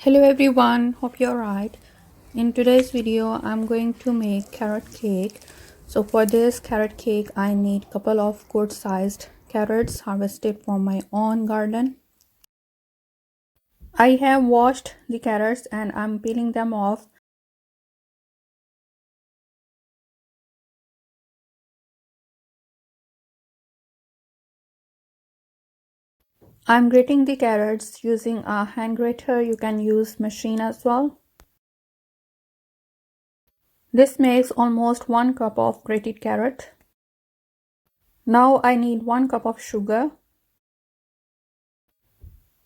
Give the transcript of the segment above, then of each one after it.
Hello everyone, hope you're right. In today's video, I'm going to make carrot cake. So for this carrot cake, I need couple of good sized carrots harvested from my own garden. I have washed the carrots and I'm peeling them off. I'm grating the carrots using a hand grater. You can use machine as well. This makes almost 1 cup of grated carrot. Now I need 1 cup of sugar,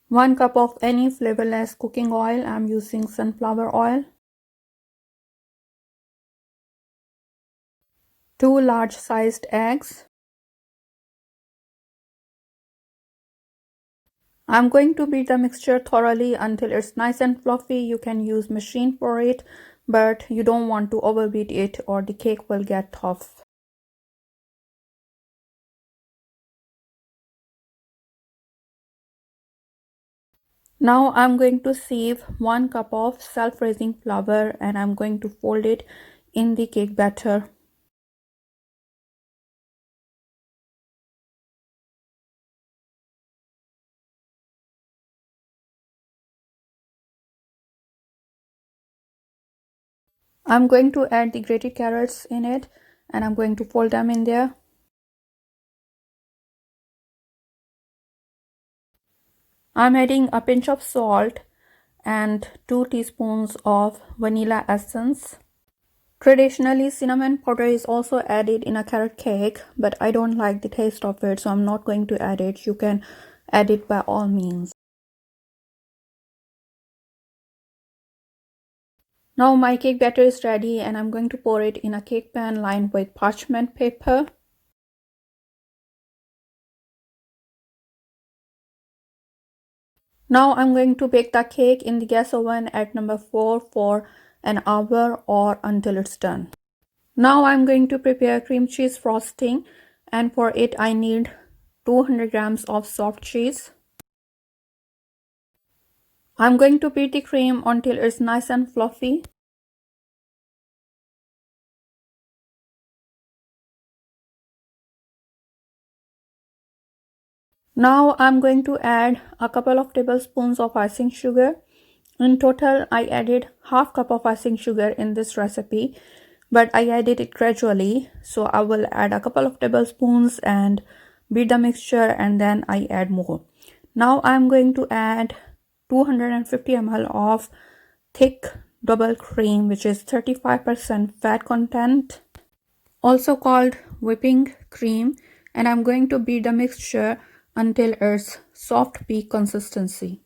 1 cup of any flavorless cooking oil. I'm using sunflower oil, 2 large sized eggs. I'm going to beat the mixture thoroughly until it's nice and fluffy. You can use machine for it, but you don't want to overbeat it or the cake will get tough. Now I'm going to sieve 1 cup of self-raising flour and I'm going to fold it in the cake batter. I'm going to add the grated carrots in it and I'm going to fold them in there. I'm adding a pinch of salt and 2 teaspoons of vanilla essence. Traditionally, cinnamon powder is also added in a carrot cake, but I don't like the taste of it, so I'm not going to add it. You can add it by all means. Now my cake batter is ready and I'm going to pour it in a cake pan lined with parchment paper. Now I'm going to bake the cake in the gas oven at number 4 for an hour or until it's done. Now I'm going to prepare cream cheese frosting, and for it I need 200 grams of soft cheese. I'm going to beat the cream until it's nice and fluffy. Now I'm going to add a couple of tablespoons of icing sugar. In total, I added half cup of icing sugar in this recipe, but I added it gradually. So I will add a couple of tablespoons and beat the mixture and then I add more. Now I'm going to add 250 ml of thick double cream, which is 35% fat content, also called whipping cream, and I'm going to beat the mixture until it's soft peak consistency.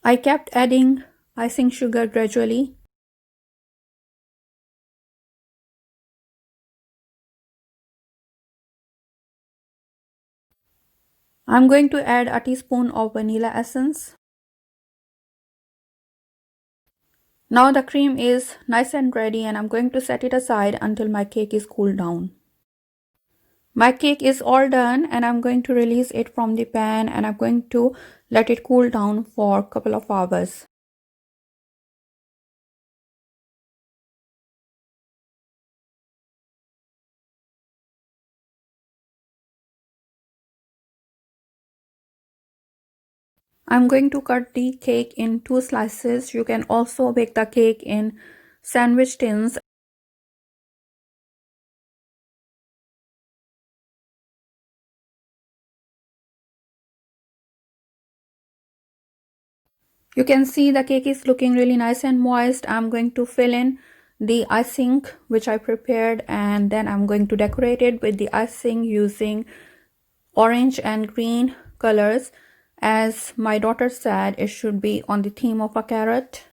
I kept adding icing sugar gradually. I'm going to add a teaspoon of vanilla essence. Now the cream is nice and ready and I'm going to set it aside until my cake is cooled down. My cake is all done and I'm going to release it from the pan and I'm going to let it cool down for a couple of hours. I'm going to cut the cake in 2 slices. You can also bake the cake in sandwich tins. You can see the cake is looking really nice and moist. I'm going to fill in the icing which I prepared and then I'm going to decorate it with the icing using orange and green colors. As my daughter said, it should be on the theme of a carrot.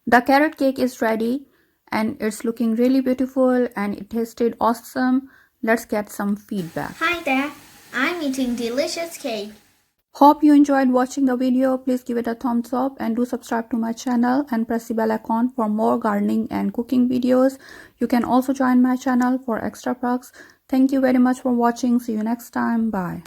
The carrot cake is ready and it's looking really beautiful and it tasted awesome. Let's get some feedback. Hi there, I'm eating delicious cake. Hope you enjoyed watching the video. Please give it a thumbs up and do subscribe to my channel and press the bell icon for more gardening and cooking videos. You can also join my channel for extra perks. Thank you very much for watching. See you next time. Bye.